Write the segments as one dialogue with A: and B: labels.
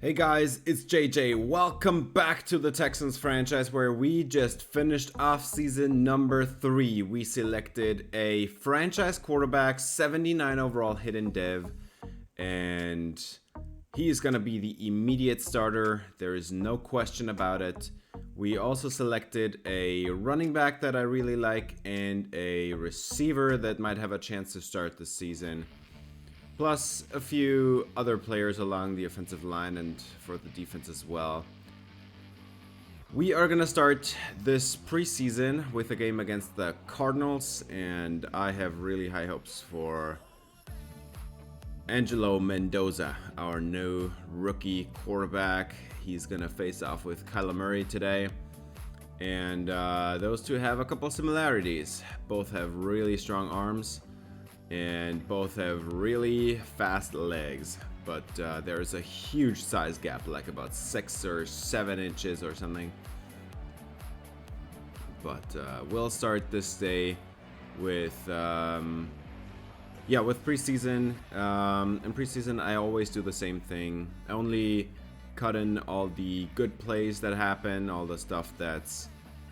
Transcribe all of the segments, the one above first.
A: Hey guys, it's JJ. Welcome back to the Texans franchise where we just finished off season number 3. We selected a franchise quarterback, 79 overall hidden dev, and he is going to be the immediate starter. There is no question about it. We also selected a running back that I really like and a receiver that might have a chance to start this season. Plus a few other players along the offensive line and for the defense as well. We are going to start this preseason with a game against the Cardinals, and I have really high hopes for Angelo Mendoza, our new rookie quarterback. He's going to face off with Kyler Murray today, and those two have a couple similarities. Both have really strong arms. And both have really fast legs, but there's a huge size gap, like about 6 or 7 inches or something. But we'll start this day with preseason. In preseason, I always do the same thing. I only cut in all the good plays that happen, all the stuff that's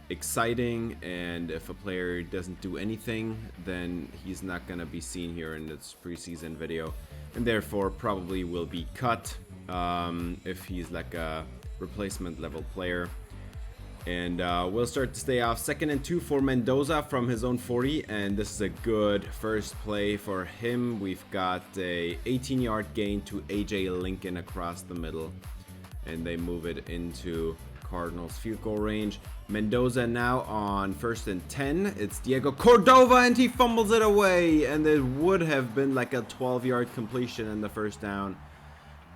A: exciting, and if a player doesn't do anything, then he's not gonna be seen here in this preseason video, and therefore probably will be cut if he's like a replacement level player. And we'll start this day off 2nd and 2 for Mendoza from his own 40, and this is a good first play for him. We've got a 18-yard gain to AJ Lincoln across the middle, and they move it into Cardinals field goal range. Mendoza now on 1st and 10. It's Diego Cordova, and he fumbles it away, and it would have been like a 12-yard completion in the first down,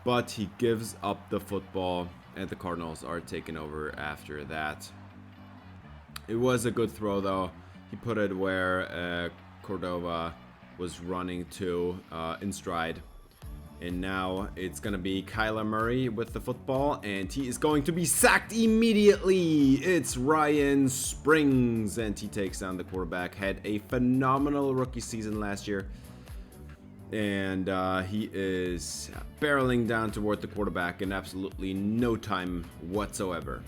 A: but he gives up the football, and the Cardinals are taken over after that. It was a good throw though. He put it where Cordova was running to in stride. And now it's going to be Kyler Murray with the football, and he is going to be sacked immediately. It's Ryan Springs, and he takes down the quarterback. Had a phenomenal rookie season last year, and he is barreling down toward the quarterback in absolutely no time whatsoever.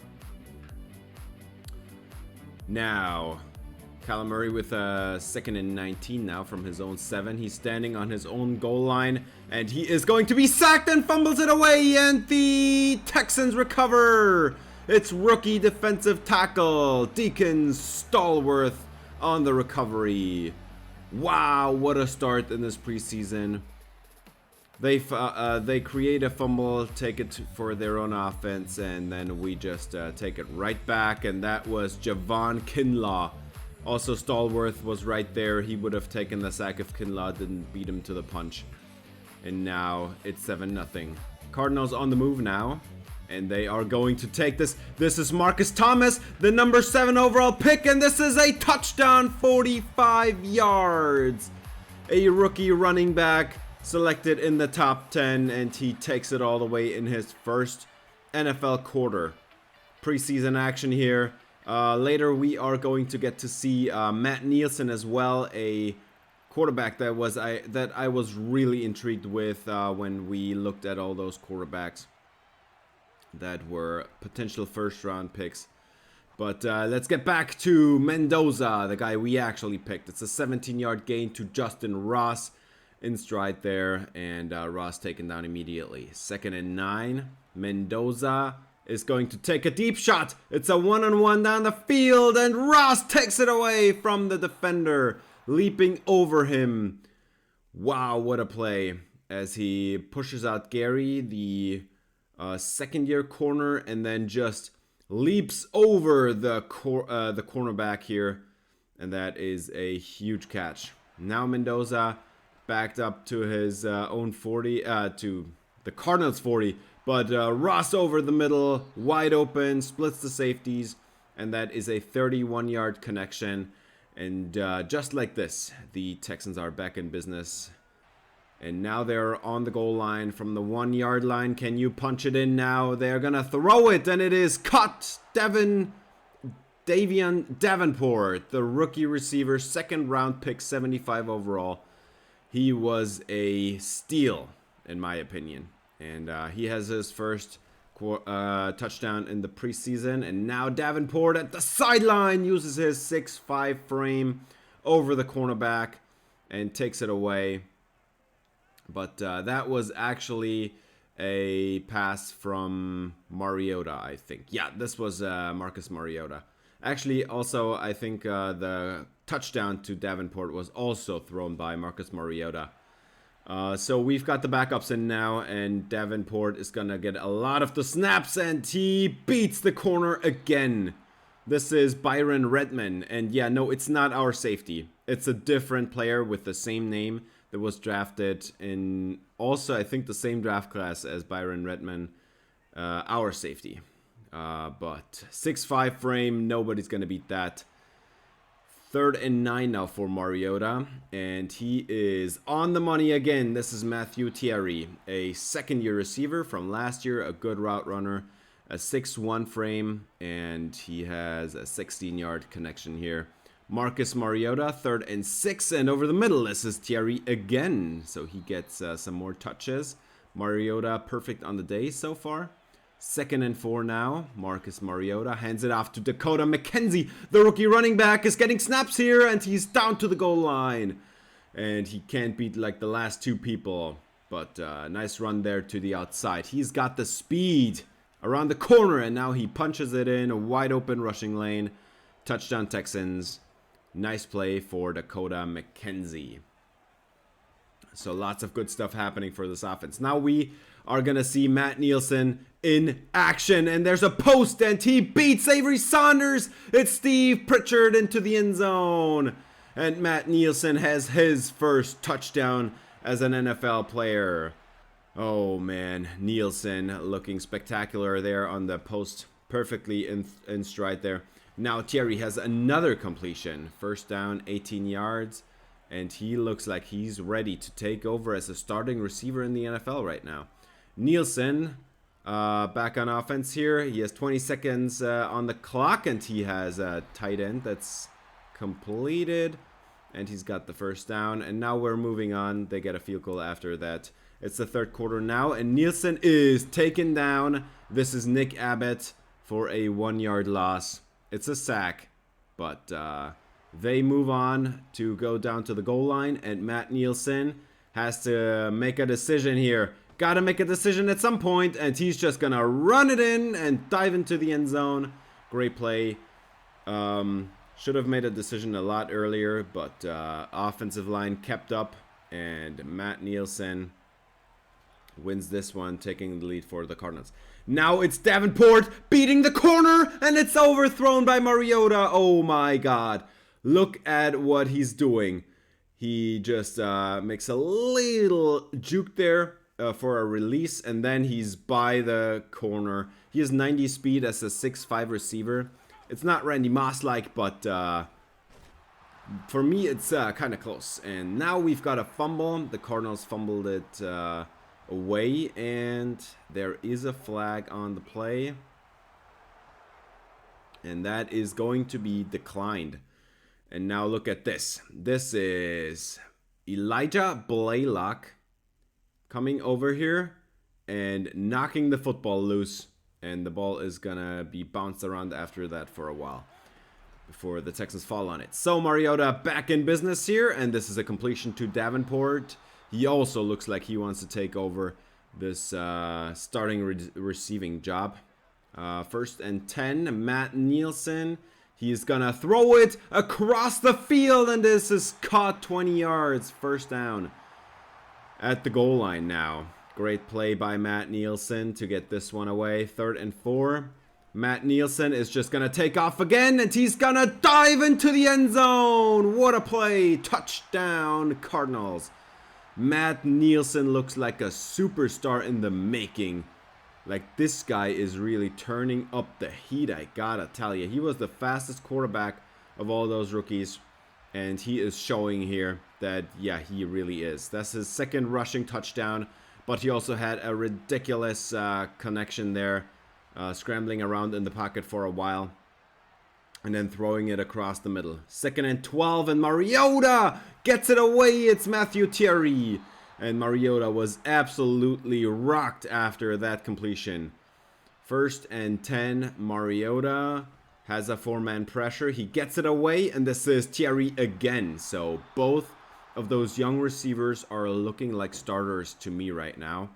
A: Now Kyler Murray with a 2nd and 19 now from his own 7. He's standing on his own goal line, and he is going to be sacked and fumbles it away, and the Texans recover. It's rookie defensive tackle Deacon Stallworth on the recovery. Wow, what a start in this preseason. They create a fumble, take it for their own offense, and then we just take it right back, and that was Javon Kinlaw. Also, Stallworth was right there. He would have taken the sack if Kinlaw didn't beat him to the punch. And now it's 7-0. Cardinals on the move now, and they are going to take this. This is Marcus Thomas, the number 7 overall pick, and this is a touchdown, 45 yards. A rookie running back selected in the top 10, and he takes it all the way in his first NFL quarter. Preseason action here. Later we are going to get to see Matt Nielsen as well, a quarterback that I was really intrigued with when we looked at all those quarterbacks that were potential first-round picks. But let's get back to Mendoza, the guy we actually picked. It's a 17-yard gain to Justin Ross in stride there, and Ross taken down immediately. 2nd and 9, Mendoza is going to take a deep shot. It's a one-on-one down the field, and Ross takes it away from the defender, leaping over him. Wow, what a play, as he pushes out Gary, the second-year corner, and then just leaps over the cornerback here, and that is a huge catch. Now Mendoza backed up to his own 40, to the Cardinals 40, but Ross over the middle, wide open, splits the safeties, and that is a 31-yard connection. And just like this, the Texans are back in business. And now they're on the goal line from the 1-yard line. Can you punch it in now? They're going to throw it, and it is caught. WR Deveon Davenport, the rookie receiver, 2nd-round pick, 75 overall. He was a steal, in my opinion. And he has his first touchdown in the preseason. And now Davenport at the sideline uses his 6'5" frame over the cornerback and takes it away. But that was actually a pass from Mariota, I think. Yeah, this was Marcus Mariota. Actually, also, I think the touchdown to Davenport was also thrown by Marcus Mariota. So we've got the backups in now, and Davenport is going to get a lot of the snaps, and he beats the corner again. This is Byron Redman, and yeah, no, it's not our safety. It's a different player with the same name that was drafted in also, I think, the same draft class as Byron Redman, our safety. But 6'5" frame, nobody's going to beat that. 3rd and 9 now for Mariota, and he is on the money again. This is Matthew Thierry, a second-year receiver from last year, a good route runner, a 6'1" frame, and he has a 16-yard connection here. Marcus Mariota, 3rd and 6, and over the middle, this is Thierry again, so he gets some more touches. Mariota perfect on the day so far. 2nd and 4 now. Marcus Mariota hands it off to Dakota McKenzie. The rookie running back is getting snaps here, and he's down to the goal line. And he can't beat like the last two people. But nice run there to the outside. He's got the speed around the corner, and now he punches it in a wide open rushing lane. Touchdown Texans. Nice play for Dakota McKenzie. So lots of good stuff happening for this offense. Now we are going to see Matt Nielsen in action. And there's a post, and he beats Avery Saunders. It's Steve Pritchard into the end zone. And Matt Nielsen has his first touchdown as an NFL player. Oh, man. Nielsen looking spectacular there on the post. Perfectly in stride there. Now Thierry has another completion. First down, 18 yards. And he looks like he's ready to take over as a starting receiver in the NFL right now. Nielsen back on offense here. He has 20 seconds on the clock, and he has a tight end that's completed. And he's got the first down. And now we're moving on. They get a field goal after that. It's the third quarter now, and Nielsen is taken down. This is Nick Abbott for a 1-yard loss. It's a sack, but they move on to go down to the goal line, and Matt Nielsen has to make a decision here. Got to make a decision at some point, and he's just going to run it in and dive into the end zone. Great play. Should have made a decision a lot earlier, but offensive line kept up, and Matt Nielsen wins this one, taking the lead for the Cardinals. Now it's Davenport beating the corner, and it's overthrown by Mariota. Oh my God. Look at what he's doing. He just makes a little juke there for a release, and then he's by the corner. He has 90 speed as a 6'5 receiver. It's not Randy Moss-like, but for me, it's kind of close. And now we've got a fumble. The Cardinals fumbled it away, and there is a flag on the play. And that is going to be declined. And now look at this. This is Elijah Blaylock coming over here and knocking the football loose. And the ball is going to be bounced around after that for a while before the Texans fall on it. So Mariota back in business here, and this is a completion to Davenport. He also looks like he wants to take over this starting receiving job. 1st and 10, Matt Nielsen. He's going to throw it across the field, and this is caught 20 yards. First down at the goal line now. Great play by Matt Nielsen to get this one away. 3rd and 4. Matt Nielsen is just going to take off again, and he's going to dive into the end zone. What a play. Touchdown, Cardinals. Matt Nielsen looks like a superstar in the making. Like, this guy is really turning up the heat, I gotta tell you. He was the fastest quarterback of all those rookies, and he is showing here that, yeah, he really is. That's his 2nd rushing touchdown, but he also had a ridiculous connection there, scrambling around in the pocket for a while, and then throwing it across the middle. 2nd and 12, and Mariota gets it away. It's Matthew Thierry. And Mariota was absolutely rocked after that completion. 1st and 10, Mariota has a 4-man pressure. He gets it away, and this is Thierry again. So both of those young receivers are looking like starters to me right now.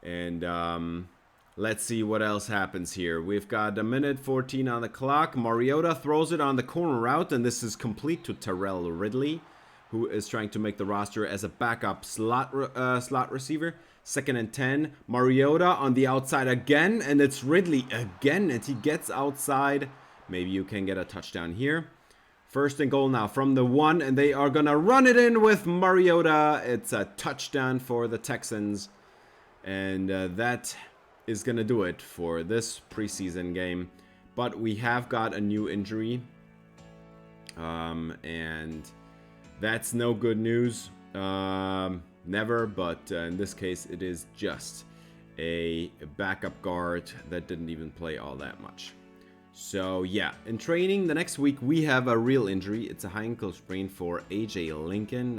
A: And let's see what else happens here. We've got 1:14 on the clock. Mariota throws it on the corner route, and this is complete to Terrell Ridley, who is trying to make the roster as a backup slot receiver. 2nd and 10. Mariota on the outside again, and it's Ridley again, and he gets outside. Maybe you can get a touchdown here. 1st and goal now from the 1, and they are going to run it in with Mariota. It's a touchdown for the Texans, and that is going to do it for this preseason game. But we have got a new injury, and that's no good news. Never, but in this case, it is just a backup guard that didn't even play all that much. So yeah, in training the next week, we have a real injury. It's a high ankle sprain for AJ Lincoln.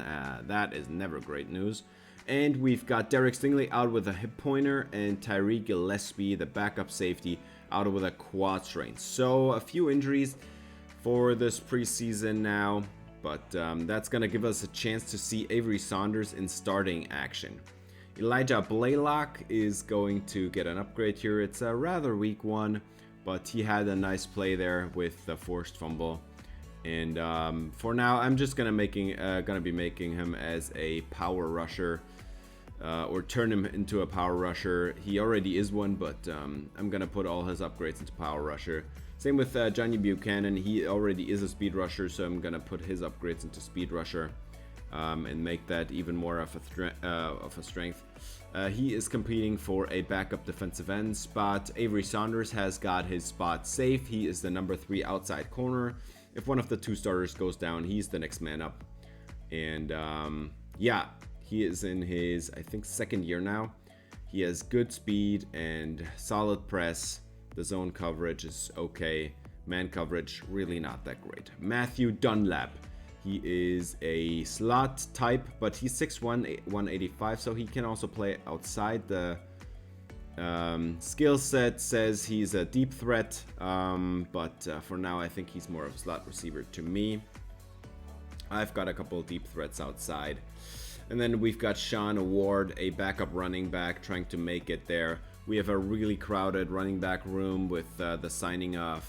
A: That is never great news. And we've got Derek Stingley out with a hip pointer, and Tyree Gillespie, the backup safety, out with a quad strain. So a few injuries for this preseason now. But that's going to give us a chance to see Avery Saunders in starting action. Elijah Blaylock is going to get an upgrade here. It's a rather weak one, but he had a nice play there with the forced fumble. And for now, I'm just going to be making him as a power rusher, or turn him into a power rusher. He already is one, but I'm going to put all his upgrades into power rusher. Same with Johnny Buchanan. He already is a speed rusher, so I'm going to put his upgrades into speed rusher and make that even more of a strength. He is competing for a backup defensive end spot. Avery Saunders has got his spot safe. He is the number 3 outside corner. If one of the 2 starters goes down, he's the next man up. And yeah, he is in his, I think, 2nd year now. He has good speed and solid press. The zone coverage is okay. Man coverage, really not that great. Matthew Dunlap. He is a slot type, but he's 6'1", 185, so he can also play outside. The skill set says he's a deep threat, but for now I think he's more of a slot receiver to me. I've got a couple of deep threats outside. And then we've got Sean Ward, a backup running back, trying to make it there. We have a really crowded running back room with the signing of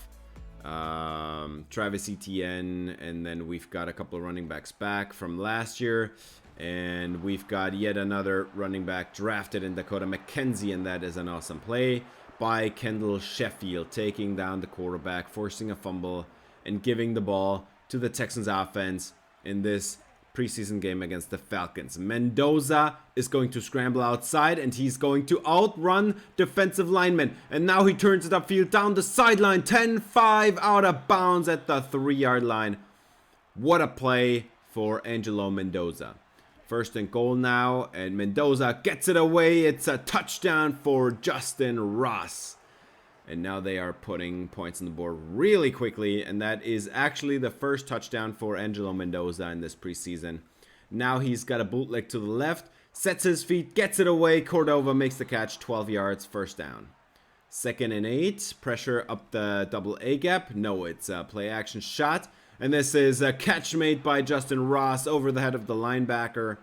A: Travis Etienne, and then we've got a couple of running backs back from last year, and we've got yet another running back drafted in Dakota McKenzie, and that is an awesome play by Kendall Sheffield, taking down the quarterback, forcing a fumble, and giving the ball to the Texans offense in this preseason game against the Falcons. Mendoza is going to scramble outside, and he's going to outrun defensive linemen. And now he turns it upfield down the sideline. 10-5 out of bounds at the 3-yard line. What a play for Angelo Mendoza. 1st and goal now, and Mendoza gets it away. It's a touchdown for Justin Ross. And now they are putting points on the board really quickly. And that is actually the first touchdown for Angelo Mendoza in this preseason. Now he's got a bootleg to the left. Sets his feet, gets it away. Cordova makes the catch, 12 yards, 1st down. 2nd and 8. Pressure up the double A gap. No, it's a play action shot. And this is a catch made by Justin Ross over the head of the linebacker.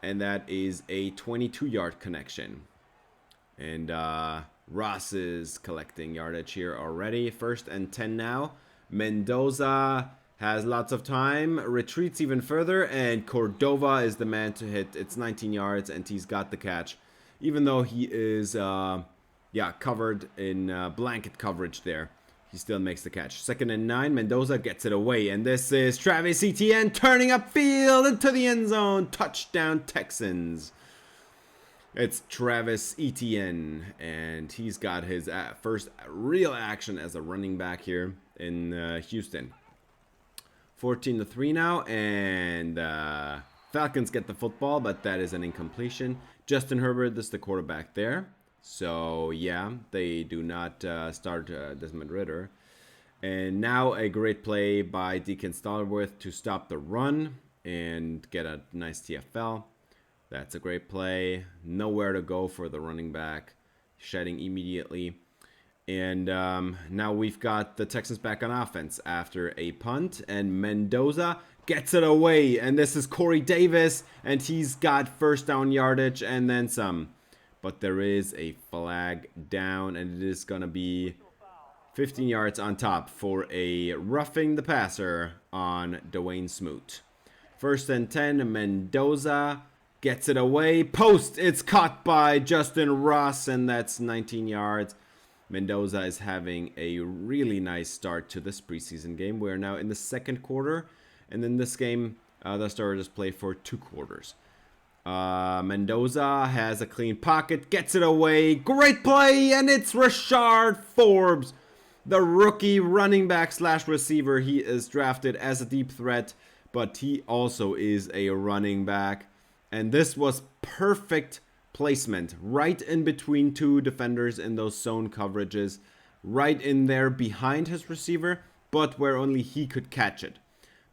A: And that is a 22-yard connection. And Ross is collecting yardage here already. 1st and 10 now. Mendoza has lots of time, retreats even further, and Cordova is the man to hit. It's 19 yards, and he's got the catch. Even though he is, covered in blanket coverage there, he still makes the catch. 2nd and 9, Mendoza gets it away, and this is Travis Etienne turning upfield into the end zone. Touchdown, Texans. It's Travis Etienne, and he's got his first real action as a running back here in Houston. 14-3 now, and Falcons get the football, but that is an incompletion. Justin Herbert is the quarterback there. So, yeah, they do not start Desmond Ridder. And now a great play by Deacon Stallworth to stop the run and get a nice TFL. That's a great play. Nowhere to go for the running back. Shedding immediately. And now we've got the Texans back on offense after a punt. And Mendoza gets it away. And this is Corey Davis. And he's got first down yardage and then some. But there is a flag down. And it is going to be 15 yards on top for a roughing the passer on Dwayne Smoot. First and 10, Mendoza gets it away. Post, it's caught by Justin Ross, and that's 19 yards. Mendoza is having a really nice start to this preseason game. We are now in the second quarter, and in this game, the starters play for 2 quarters. Mendoza has a clean pocket, gets it away. Great play, and it's Rashard Forbes, the rookie running back / receiver. He is drafted as a deep threat, but he also is a running back. And this was perfect placement, right in between 2 defenders in those zone coverages, right in there behind his receiver, but where only he could catch it.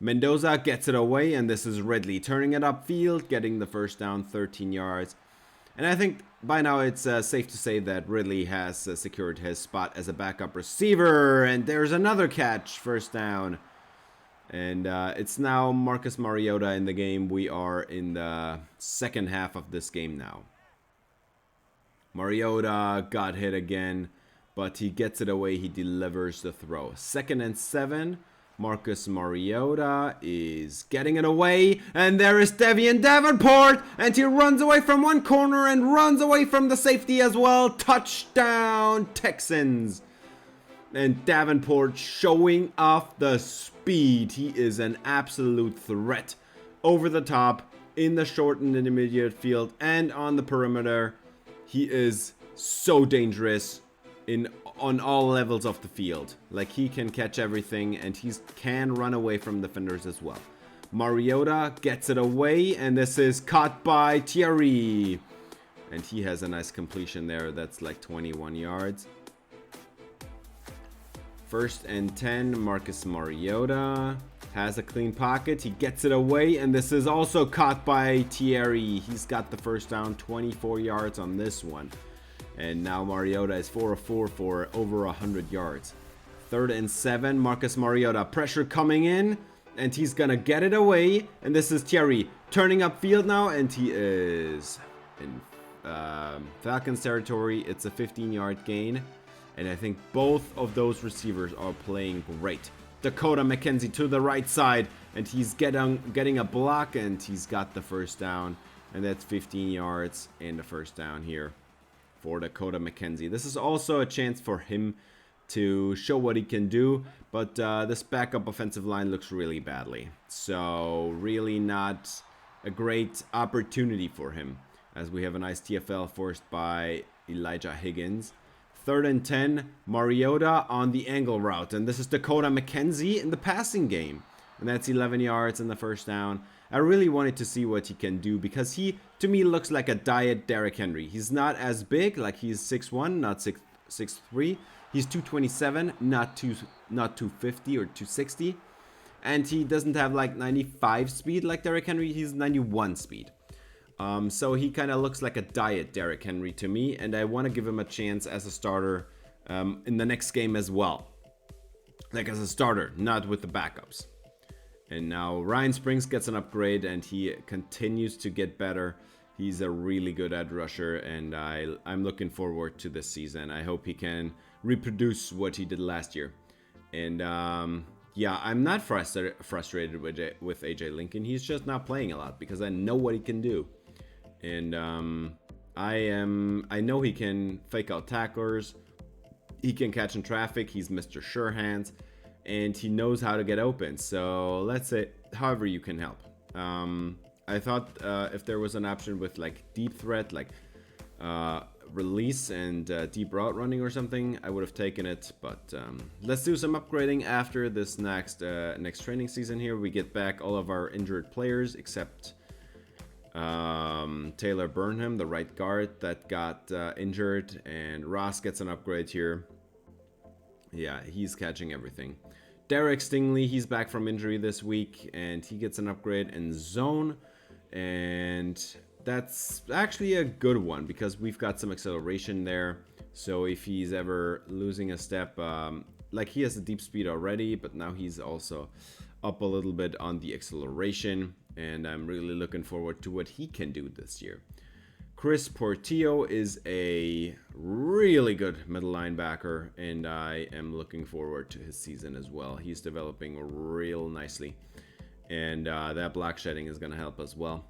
A: Mendoza gets it away, and this is Ridley turning it upfield, getting the first down, 13 yards. And I think by now it's safe to say that Ridley has secured his spot as a backup receiver, and there's another catch, first down. And it's now Marcus Mariota in the game. We are in the second half of this game now. Mariota got hit again, but he gets it away. He delivers the throw. 2nd and 7. Marcus Mariota is getting it away. And there is Deveon Davenport. And he runs away from one corner and runs away from the safety as well. Touchdown, Texans. And Davenport showing off the speed. He is an absolute threat over the top, in the short and intermediate field, and on the perimeter. He is so dangerous on all levels of the field. Like, he can catch everything, and he can run away from defenders as well. Mariota gets it away, and this is caught by Thierry. And he has a nice completion there. That's like 21 yards. 1st and 10, Marcus Mariota has a clean pocket. He gets it away, and this is also caught by Thierry. He's got the first down, 24 yards on this one. And now Mariota is 4 of 4 for over 100 yards. 3rd and 7, Marcus Mariota. Pressure coming in, and he's going to get it away. And this is Thierry turning upfield now, and he is in Falcons territory. It's a 15-yard gain. And I think both of those receivers are playing great. Dakota McKenzie to the right side, and he's getting a block, and he's got the first down. And that's 15 yards and the first down here for Dakota McKenzie. This is also a chance for him to show what he can do, but this backup offensive line looks really badly. So really not a great opportunity for him, as we have a nice TFL forced by Elijah Higgins. 3rd and 10, Mariota on the angle route. And this is Dakota McKenzie in the passing game. And that's 11 yards in the first down. I really wanted to see what he can do, because he, to me, looks like a diet Derrick Henry. He's not as big, like he's 6'1", not 6'3". He's 227, not 250 or 260. And he doesn't have like 95 speed like Derrick Henry. He's 91 speed. So he kind of looks like a diet Derrick Henry to me, and I want to give him a chance as a starter in the next game as well. Like as a starter, not with the backups. And now Ryan Springs gets an upgrade, and he continues to get better. He's a really good edge rusher, and I'm looking forward to this season. I hope he can reproduce what he did last year. And yeah, I'm not frustrated with AJ Lincoln. He's just not playing a lot because I know what he can do. And I know he can fake out tacklers. He can catch in traffic. He's Mr. Sure Hands, and he knows how to get open. So let's say however you can help. I thought if there was an option with like deep threat, like release and deep route running or something, I would have taken it. But let's do some upgrading after this next training season. Here we get back all of our injured players except Taylor Burnham, the right guard that got injured, and Ross gets an upgrade here. Yeah, he's catching everything. Derek Stingley, he's back from injury this week, and he gets an upgrade in zone. And That's actually a good one because we've got some acceleration there. So if he's ever losing a step, like he has a deep speed already, but now he's also up a little bit on the acceleration, and I'm really looking forward to what he can do this year. Chris Portillo is a really good middle linebacker, and I am looking forward to his season as well. He's developing real nicely, and that block shedding is going to help as well.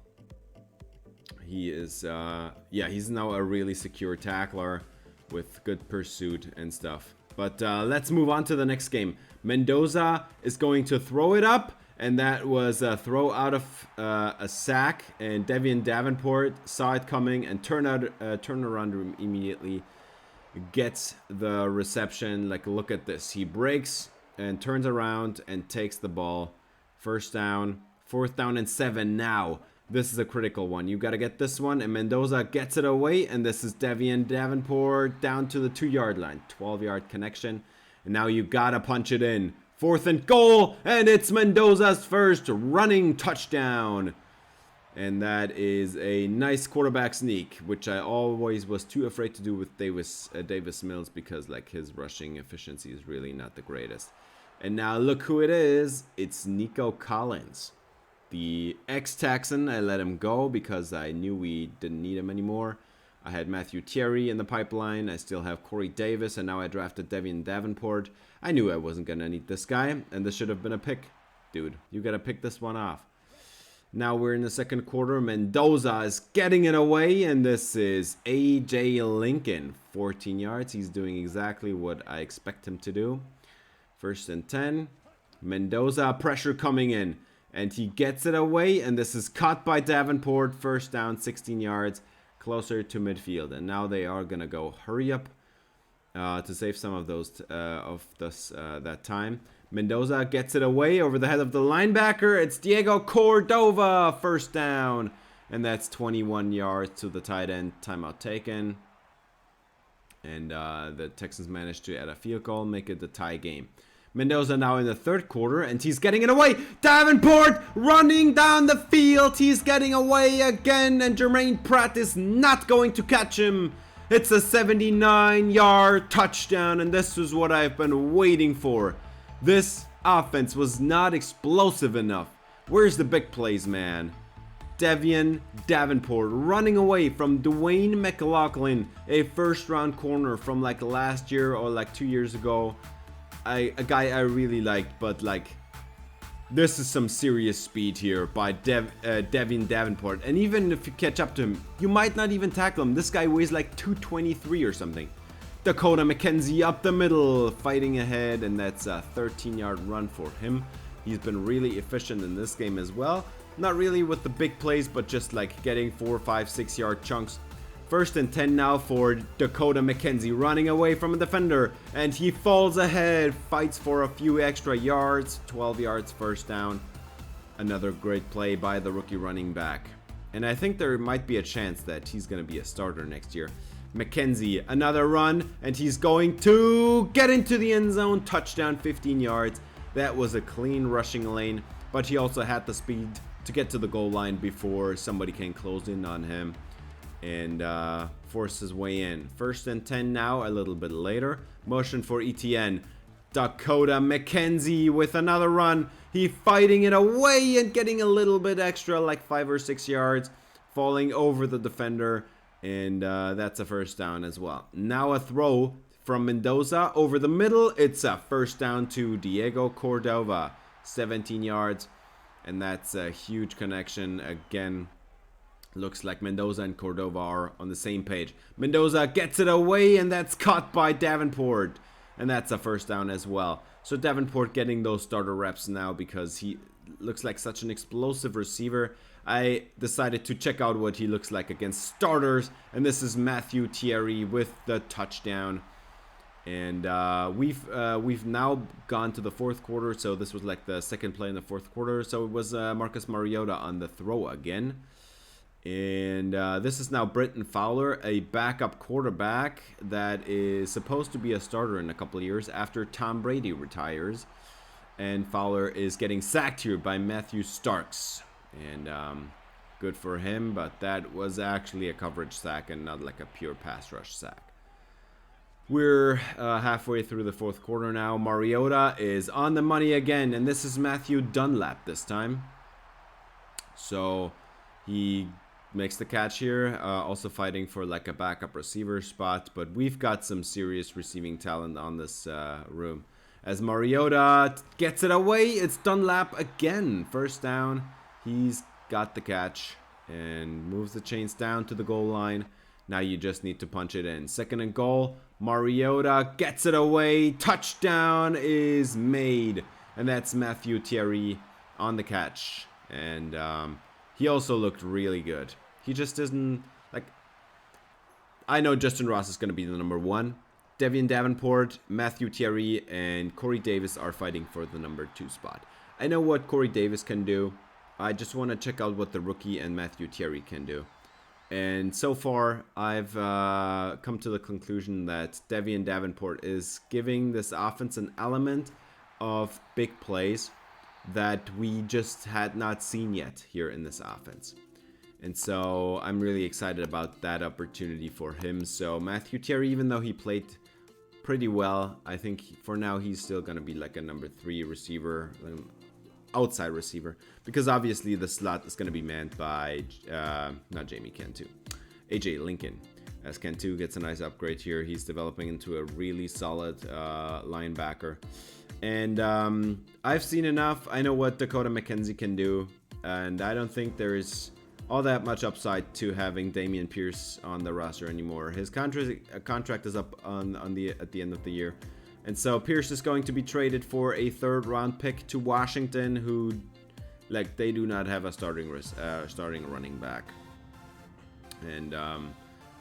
A: He is, he's now a really secure tackler with good pursuit and stuff. But let's move on to the next game. Mendoza is going to throw it up, and that was a throw out of a sack, and Deveon Davenport saw it coming and turned around immediately, gets the reception. Like, look at this. He breaks and turns around and takes the ball. First down, 4th down and 7 now. This is a critical one. You got to get this one, and Mendoza gets it away, and this is Deveon Davenport down to the 2-yard line. 12-yard connection, and now you got to punch it in. 4th and goal, and it's Mendoza's first running touchdown. And that is a nice quarterback sneak, which I always was too afraid to do with Davis Mills because like his rushing efficiency is really not the greatest. And now look who it is. It's Nico Collins. The ex-Texan. I let him go because I knew we didn't need him anymore. I had Matthew Thierry in the pipeline. I still have Corey Davis, and now I drafted Deveon Davenport. I knew I wasn't going to need this guy, and this should have been a pick. Dude, you got to pick this one off. Now we're in the second quarter. Mendoza is getting it away, and this is A.J. Lincoln. 14 yards. He's doing exactly what I expect him to do. 1st and 10. Mendoza, pressure coming in. And he gets it away, and this is caught by Davenport. 1st down, 16 yards, closer to midfield. And now they are going to go hurry up to save some of those that time. Mendoza gets it away over the head of the linebacker. It's Diego Cordova, 1st down. And that's 21 yards to the tight end. Timeout taken. And the Texans managed to add a field goal, make it the tie game. Mendoza now in the 3rd quarter, and he's getting it away. Davenport running down the field. He's getting away again, and Jermaine Pratt is not going to catch him. It's a 79-yard touchdown, and this is what I've been waiting for. This offense was not explosive enough. Where's the big plays, man? Deveon Davenport running away from Dwayne McLaughlin, a 1st-round corner from like last year or like 2 years ago. A guy I really liked, but like this is some serious speed here by Deveon Davenport. And even if you catch up to him, you might not even tackle him. This guy weighs like 223 or something. Dakota McKenzie up the middle, fighting ahead, and that's a 13-yard run for him. He's been really efficient in this game as well. Not really with the big plays, but just like getting 4, 5, 6-yard chunks. 1st and 10 now for Dakota McKenzie, running away from a defender, and he falls ahead, fights for a few extra yards, 12 yards, 1st down. Another great play by the rookie running back. And I think there might be a chance that he's going to be a starter next year. McKenzie, another run, and he's going to get into the end zone, touchdown, 15 yards. That was a clean rushing lane, but he also had the speed to get to the goal line before somebody can close in on him and force his way in. 1st and 10 now, a little bit later. Motion for ETN. Dakota McKenzie with another run. He fighting it away and getting a little bit extra, like 5 or 6 yards, falling over the defender, and that's a 1st down as well. Now a throw from Mendoza over the middle. It's a 1st down to Diego Cordova, 17 yards, and that's a huge connection again. Looks like Mendoza and Cordova are on the same page. Mendoza gets it away, and that's caught by Davenport. And that's a 1st down as well. So Davenport getting those starter reps now because he looks like such an explosive receiver. I decided to check out what he looks like against starters. And this is Matthew Thierry with the touchdown. And we've now gone to the 4th quarter. So this was like the 2nd play in the 4th quarter. So it was Marcus Mariota on the throw again. And this is now Britton Fowler, a backup quarterback that is supposed to be a starter in a couple of years after Tom Brady retires. And Fowler is getting sacked here by Matthew Starks. And good for him, but that was actually a coverage sack and not like a pure pass rush sack. We're halfway through the fourth quarter now. Mariota is on the money again, and this is Matthew Dunlap this time. So he makes the catch here, also fighting for like a backup receiver spot, but we've got some serious receiving talent on this room. As Mariota gets it away, it's Dunlap again. First down, he's got the catch and moves the chains down to the goal line. Now you just need to punch it in. Second and goal, Mariota gets it away. Touchdown is made, and that's Matthew Thierry on the catch. And he also looked really good. He just isn't, like, I know Justin Ross is going to be the number 1. Deveon Davenport, Matthew Thierry, and Corey Davis are fighting for the number 2 spot. I know what Corey Davis can do. I just want to check out what the rookie and Matthew Thierry can do. And so far, I've come to the conclusion that Deveon Davenport is giving this offense an element of big plays that we just had not seen yet here in this offense. And so I'm really excited about that opportunity for him. So Matthew Thierry, even though he played pretty well, I think for now he's still going to be like a number 3 receiver, outside receiver, because obviously the slot is going to be manned by not Jamie Cantu, AJ Lincoln. As Cantu gets a nice upgrade here, he's developing into a really solid linebacker. And I've seen enough. I know what Dakota McKenzie can do, and I don't think there's all that much upside to having Dameon Pierce on the roster anymore. His contract is up at the end of the year. And so Pierce is going to be traded for a 3rd round pick to Washington, who, like, they do not have a starting running back. And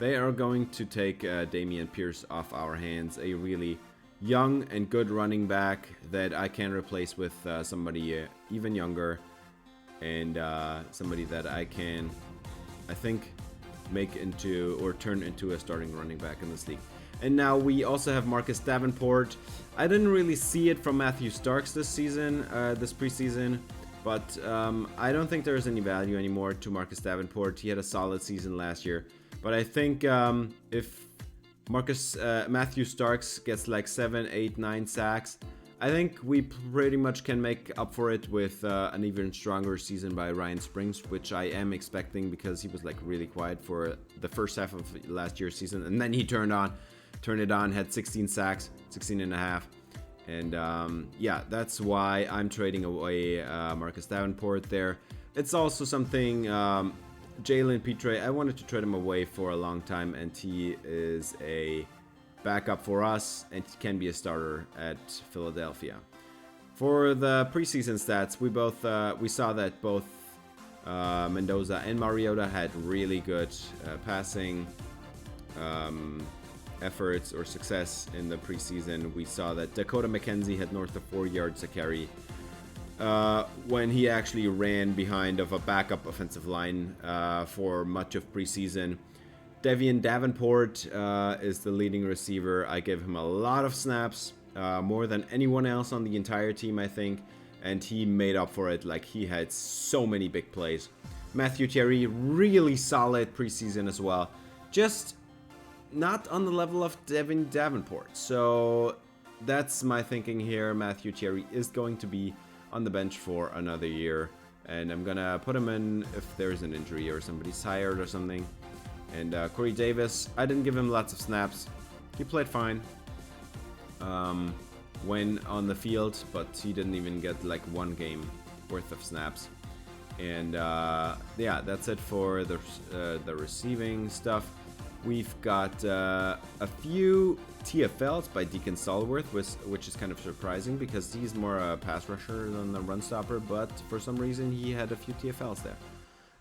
A: they are going to take Dameon Pierce off our hands, a really young and good running back that I can replace with somebody even younger, and somebody that I think, make into or turn into a starting running back in this league. And now we also have Marcus Davenport. I didn't really see it from Matthew Starks this season, this preseason, but I don't think there's any value anymore to Marcus Davenport. He had a solid season last year, but I think if Matthew Starks gets like 7, 8, 9 sacks, I think we pretty much can make up for it with an even stronger season by Ryan Springs, which I am expecting, because he was like really quiet for the first half of last year's season, and then he turned it on, had 16 sacks, 16 and a half. And yeah, that's why I'm trading away Marcus Davenport there. It's also something, Jalen Petre, I wanted to trade him away for a long time, and he is a backup for us, and he can be a starter at Philadelphia. For the preseason stats, we saw that both Mendoza and Mariota had really good passing efforts or success in the preseason. We saw that Dakota McKenzie had north of 4 yards a carry when he actually ran behind of a backup offensive line for much of preseason. Deveon Davenport is the leading receiver. I gave him a lot of snaps, more than anyone else on the entire team, I think, and he made up for it. Like, he had so many big plays. Matthew Thierry, really solid preseason as well, just not on the level of Deveon Davenport. So that's my thinking here. Matthew Thierry is going to be on the bench for another year, and I'm gonna put him in if there's an injury or somebody's tired or something. And Corey Davis, I didn't give him lots of snaps. He played fine when on the field, but he didn't even get like 1 game worth of snaps. And yeah, that's it for the receiving stuff. We've got a few TFLs by Deacon Stallworth, which is kind of surprising because he's more a pass rusher than a run stopper, but for some reason he had a few TFLs there.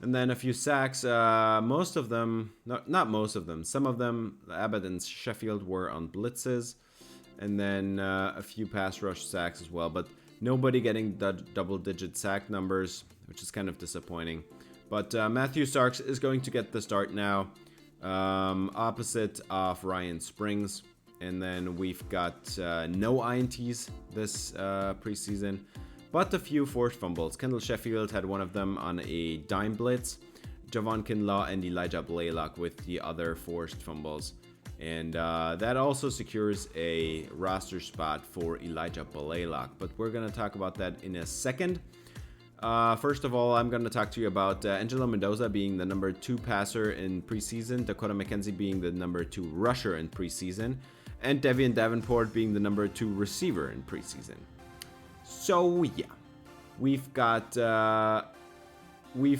A: And then a few sacks, most of them, not most of them, some of them, Abbott and Sheffield were on blitzes, and then a few pass rush sacks as well, but nobody getting the double-digit sack numbers, which is kind of disappointing. But Matthew Starks is going to get the start now, opposite of Ryan Springs. And then we've got no INTs this preseason, but a few forced fumbles. Kendall Sheffield had one of them on a dime blitz. Javon Kinlaw and Elijah Blaylock with the other forced fumbles. And that also secures a roster spot for Elijah Blaylock. But we're going to talk about that in a second. First of all, I'm going to talk to you about Angelo Mendoza being the number 2 passer in preseason, Dakota McKenzie being the number 2 rusher in preseason, and Deveon Davenport being the number 2 receiver in preseason. So yeah, we've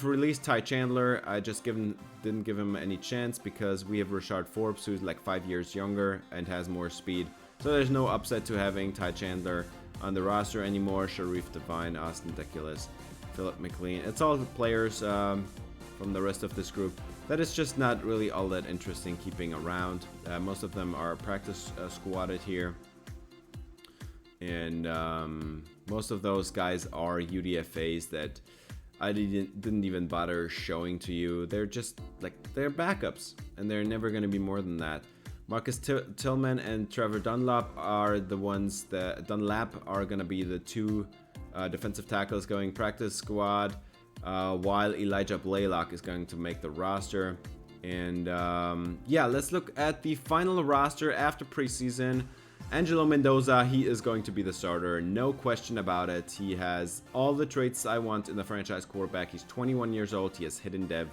A: released Ty Chandler. I just didn't give him any chance because we have Rashard Forbes, who's like 5 years younger and has more speed. So there's no upset to having Ty Chandler on the roster anymore. Sharif Devine, Austin Deculus, Philip McLean. It's all the players from the rest of this group that is just not really all that interesting keeping around. Most of them are practice squatted here. And most of those guys are UDFAs that I didn't even bother showing to you. They're just like, they're backups, and they're never going to be more than that. Marcus Tillman and Trevor Dunlap are the ones that are going to be the 2 defensive tackles going practice squad, while Elijah Blaylock is going to make the roster. And yeah, let's look at the final roster after preseason. Angelo Mendoza, he is going to be the starter, no question about it. He has all the traits I want in the franchise quarterback. He's 21 years old. He has hidden dev.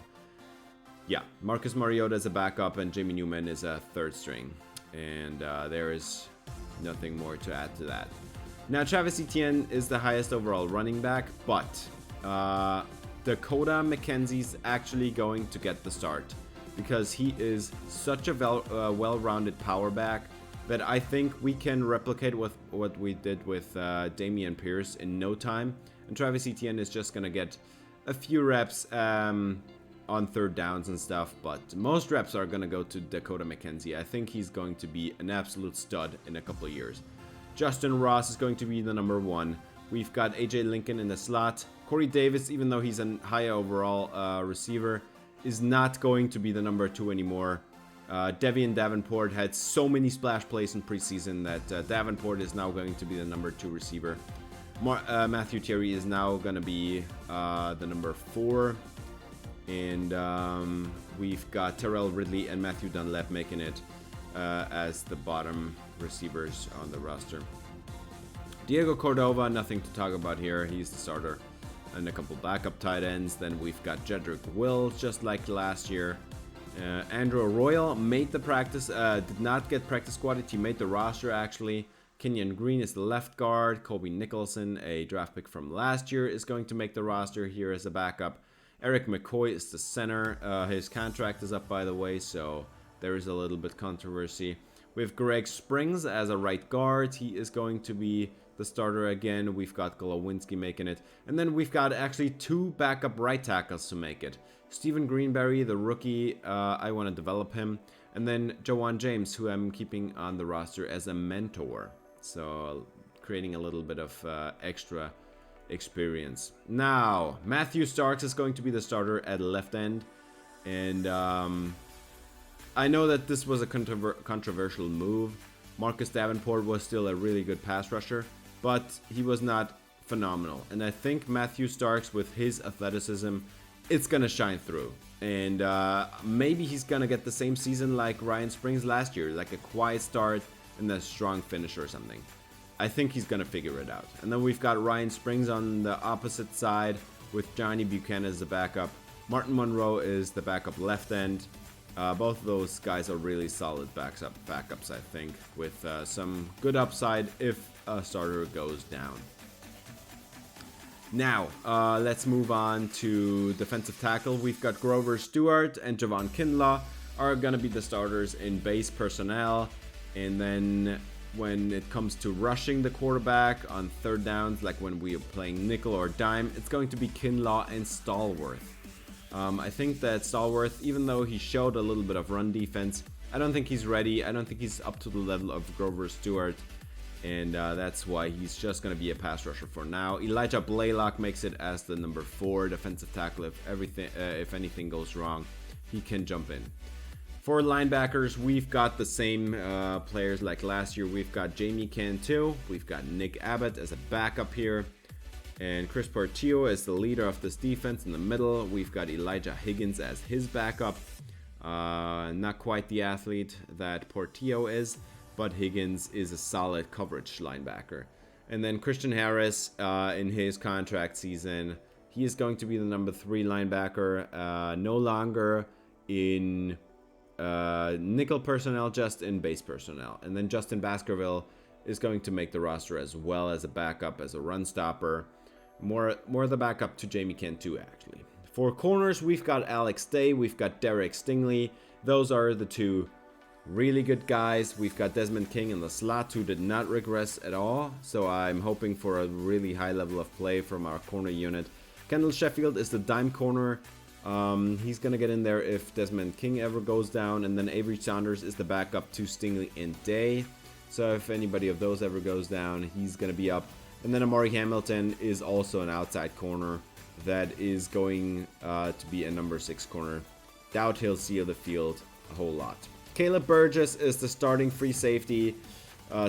A: Yeah, Marcus Mariota is a backup, and Jamie Newman is a 3rd string. And there is nothing more to add to that. Now, Travis Etienne is the highest overall running back, but Dakota McKenzie's actually going to get the start because he is such a well-rounded power back that I think we can replicate with what we did with Dameon Pierce in no time. And Travis Etienne is just going to get a few reps on 3rd downs and stuff, but most reps are going to go to Dakota McKenzie. I think he's going to be an absolute stud in a couple of years. Justin Ross is going to be the number 1. We've got AJ Lincoln in the slot. Corey Davis, even though he's a high overall receiver, is not going to be the number 2 anymore. Deveon Davenport had so many splash plays in preseason that Davenport is now going to be the number 2 receiver. Matthew Thierry is now going to be the number 4. And we've got Terrell Ridley and Matthew Dunlap making it as the bottom receivers on the roster. Diego Cordova, nothing to talk about here. He's the starter. And a couple backup tight ends. Then we've got Jedrick Wills, just like last year. Andrew Royal made the practice, did not get practice squatted. He made the roster actually. Kenyon Green is the left guard. Colby Nicholson, a draft pick from last year, is going to make the roster here as a backup. Eric McCoy is the center. His contract is up, by the way, so there is a little bit controversy. We have Greg Springs as a right guard. He is going to be the starter again. We've got Golowinski making it. And then we've got actually 2 backup right tackles to make it. Stephen Greenberry, the rookie, I want to develop him. And then Jawan James, who I'm keeping on the roster as a mentor. So creating a little bit of extra experience. Now, Matthew Starks is going to be the starter at left end. And I know that this was a controversial move. Marcus Davenport was still a really good pass rusher, but he was not phenomenal. And I think Matthew Starks, with his athleticism, it's gonna shine through. And maybe he's gonna get the same season like Ryan Springs last year, like a quiet start and a strong finish or something. I think he's gonna figure it out. And then we've got Ryan Springs on the opposite side with Johnny Buchanan as the backup. Martin Monroe is the backup left end. Both of those guys are really solid backups, I think, with some good upside if a starter goes down. Now, let's move on to defensive tackle. We've got Grover Stewart and Javon Kinlaw are going to be the starters in base personnel. And then when it comes to rushing the quarterback on 3rd downs, like when we are playing nickel or dime, it's going to be Kinlaw and Stallworth. I think that Stallworth, even though he showed a little bit of run defense, I don't think he's ready. I don't think he's up to the level of Grover Stewart. And that's why he's just going to be a pass rusher for now. Elijah Blaylock makes it as the number 4 defensive tackle. If anything goes wrong, he can jump in. For linebackers, we've got the same players like last year. We've got Jamie Cantu. We've got Nick Abbott as a backup here. And Chris Portillo is the leader of this defense. In the middle, we've got Elijah Higgins as his backup. Not quite the athlete that Portillo is, but Higgins is a solid coverage linebacker. And then Christian Harris, in his contract season, he is going to be the number 3 linebacker, no longer in nickel personnel, just in base personnel. And then Justin Baskerville is going to make the roster as well as a backup, as a run stopper. More the backup to Jamie Cantu, actually. For corners, we've got Alex Day, we've got Derek Stingley. Those are the 2 really good guys. We've got Desmond King in the slot, who did not regress at all. So I'm hoping for a really high level of play from our corner unit. Kendall Sheffield is the dime corner. He's going to get in there if Desmond King ever goes down. And then Avery Saunders is the backup to Stingley and Day. So if anybody of those ever goes down, he's going to be up. And then Amari Hamilton is also an outside corner that is going to be a number 6 corner. Doubt he'll see the field a whole lot. Caleb Burgess is the starting free safety.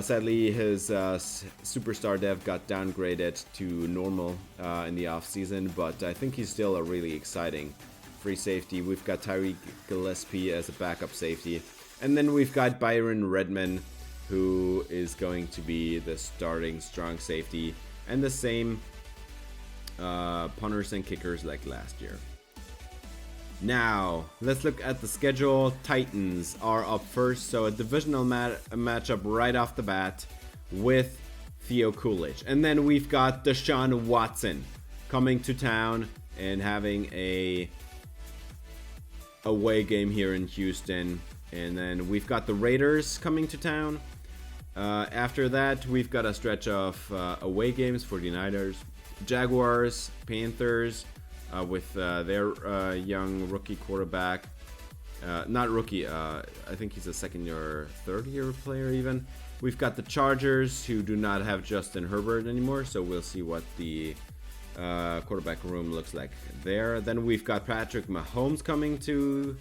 A: Sadly, his superstar dev got downgraded to normal in the offseason, but I think he's still a really exciting free safety. We've got Tyreek Gillespie as a backup safety. And then we've got Byron Redman, who is going to be the starting strong safety, and the same punters and kickers like last year. Now, let's look at the schedule. Titans are up first, so a divisional matchup right off the bat with Theo Coolidge. And then we've got Deshaun Watson coming to town and having a away game here in Houston. And then we've got the Raiders coming to town. After that, we've got a stretch of away games for the Niners, Jaguars, Panthers, with their young rookie quarterback. Not rookie, I think he's a second-year, third-year player even. We've got the Chargers, who do not have Justin Herbert anymore, so we'll see what the quarterback room looks like there. Then we've got Patrick Mahomes coming to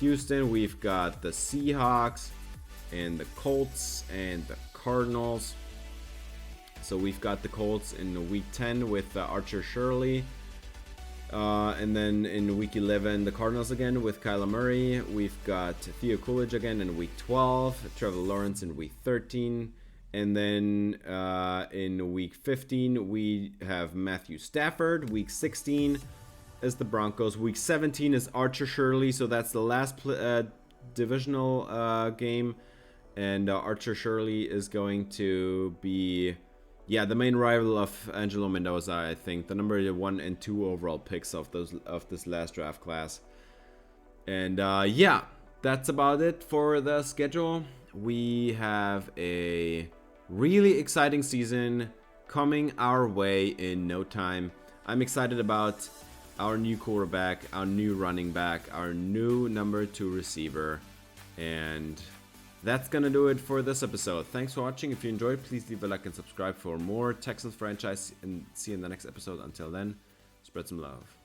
A: Houston. We've got the Seahawks and the Colts and the Cardinals. So we've got the Colts in week 10 with Archer Shirley. And then in week 11, the Cardinals again with Kyler Murray. We've got Theo Coolidge again in week 12. Trevor Lawrence in week 13. And then in week 15, we have Matthew Stafford. Week 16 is the Broncos. Week 17 is Archer Shirley. So that's the last divisional game. And Archer Shirley is going to be, the main rival of Angelo Mendoza, I think. The number 1 and 2 overall picks of this last draft class. And that's about it for the schedule. We have a really exciting season coming our way in no time. I'm excited about our new quarterback, our new running back, our new number 2 receiver. And that's going to do it for this episode. Thanks for watching. If you enjoyed, please leave a like and subscribe for more Texans franchise. And see you in the next episode. Until then, spread some love.